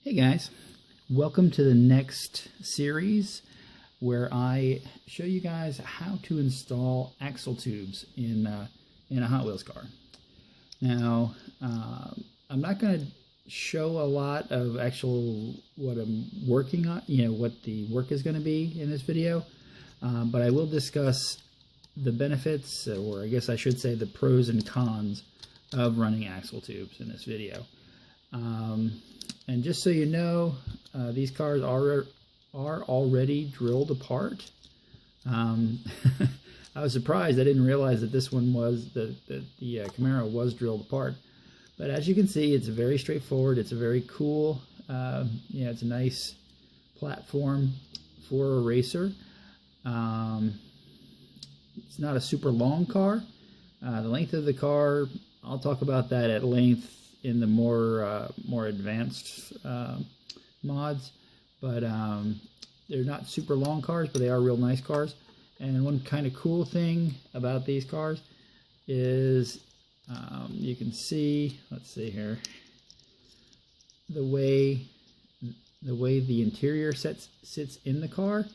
Hey guys, welcome to the next series where I show you guys how to install axle tubes in a Hot Wheels car. Now, I'm not going to show a lot of actual what I'm working on, what the work is going to be in this video, but I will discuss the benefits, or I guess I should say the pros and cons of running axle tubes in this video. And just so you know, these cars are already drilled apart. I was surprised. I didn't realize that this one was, the Camaro was drilled apart. But as you can see, it's very straightforward. It's a very cool, it's a nice platform for a racer. It's not a super long car. The length of the car, I'll talk about that at length in the more advanced mods, but they're not super long cars, but they are real nice cars. And one kind of cool thing about these cars is you can see, let's see here, the way the interior sits in the car.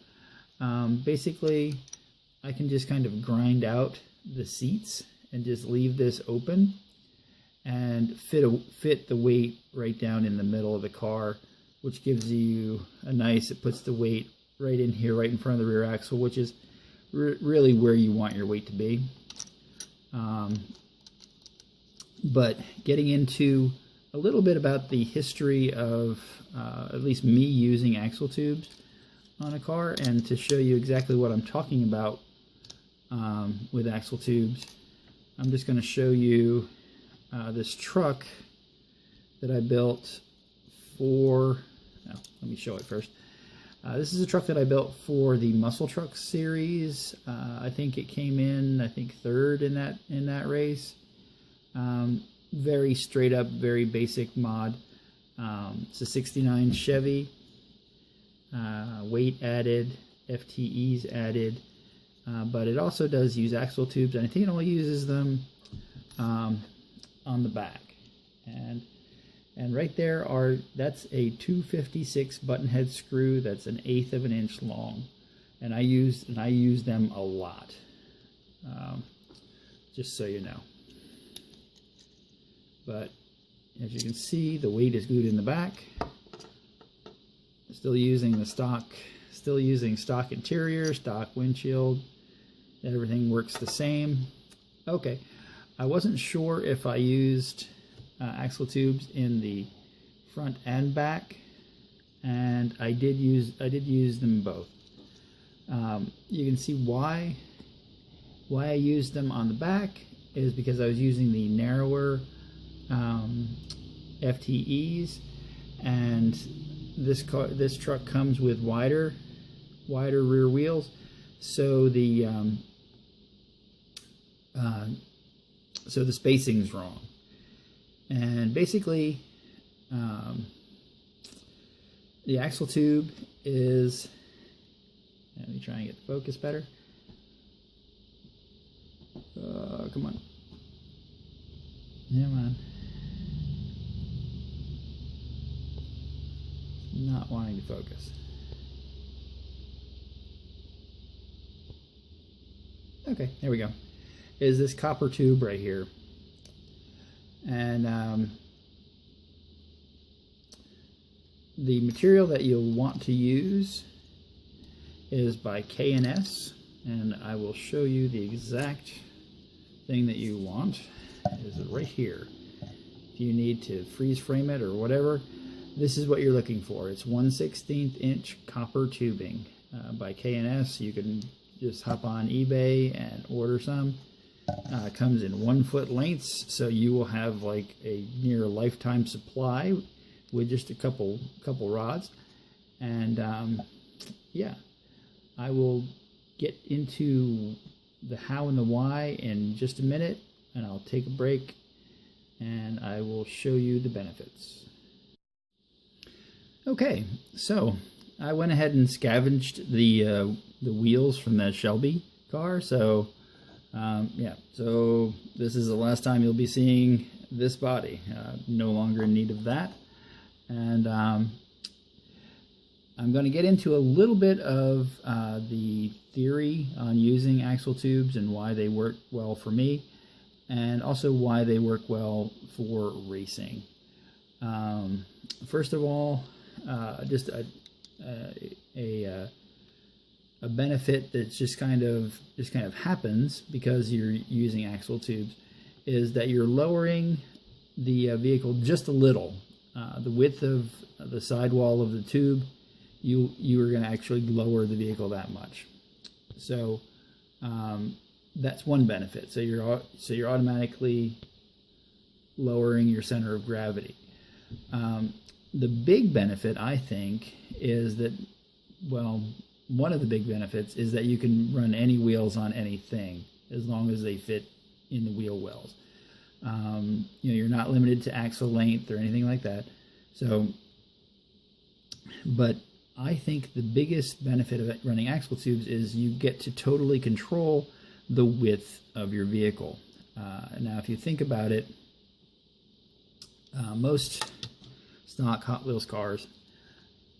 Basically, I can just kind of grind out the seats and just leave this open and fit the weight right down in the middle of the car, which gives you it puts the weight right in here, right in front of the rear axle, which is really where you want your weight to be. But getting into a little bit about the history of at least me using axle tubes on a car, and to show you exactly what I'm talking about with axle tubes, I'm just going to show you this truck that I built for, let me show it first. This is a truck that I built for the Muscle Truck series. I think it came in, third in that race. Very straight up, very basic mod. It's a 69 Chevy. Weight added, FTEs added, but it also does use axle tubes, and I think it only uses them on the back. And right there that's a 256 button head screw that's 1/8 of an inch long, and I use them a lot, just so you know. But as you can see, the weight is glued in the back. Still using stock interior, stock windshield. Everything works the same. Okay, I wasn't sure if I used axle tubes in the front and back, and I did use them both. You can see why I used them on the back is because I was using the narrower FTEs, and this truck comes with wider rear wheels, so the spacing's wrong. And basically, the axle tube is, let me try and get the focus better. Come on. Come on. Not wanting to focus. Okay, there we go. Is this copper tube right here. And the material that you'll want to use is by K&S, and I will show you the exact thing that you want. Is it right here. If you need to freeze frame it or whatever, this is what you're looking for. It's 1/16 inch copper tubing by K&S. You can just hop on eBay and order some. It comes in 1 foot lengths, so you will have like a near lifetime supply with just a couple rods. And yeah, I will get into the how and the why in just a minute, and I'll take a break and I will show you the benefits. Okay, so I went ahead and scavenged the wheels from that Shelby car. So yeah, so this is the last time you'll be seeing this body. No longer in need of that. And I'm going to get into a little bit of the theory on using axle tubes and why they work well for me, and also why they work well for racing. First of all, just a benefit that just kind of happens because you're using axle tubes is that you're lowering the vehicle just a little. The width of the sidewall of the tube, you are going to actually lower the vehicle that much. So that's one benefit. So you're automatically lowering your center of gravity. The big benefit, I think, is that, well, one of the big benefits is that you can run any wheels on anything as long as they fit in the wheel wells. You're not limited to axle length or anything like that. So, but I think the biggest benefit of running axle tubes is you get to totally control the width of your vehicle. Now, if you think about it, most stock Hot Wheels cars,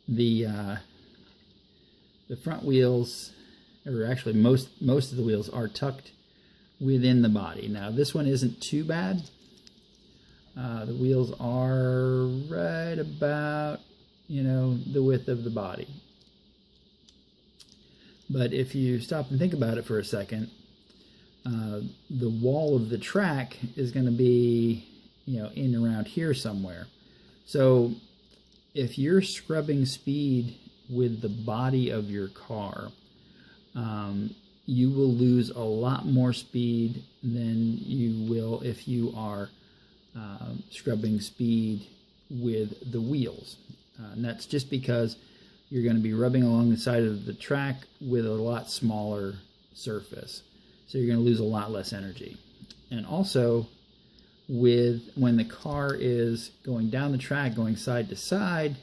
the front wheels, or actually most of the wheels, are tucked within the body. Now, this one isn't too bad. The wheels are right about, the width of the body. But if you stop and think about it for a second, the wall of the track is going to be, in around here somewhere. So if you're scrubbing speed with the body of your car, you will lose a lot more speed than you will if you are scrubbing speed with the wheels. And that's just because you're going to be rubbing along the side of the track with a lot smaller surface. So you're going to lose a lot less energy. And also, when the car is going down the track, going side to side,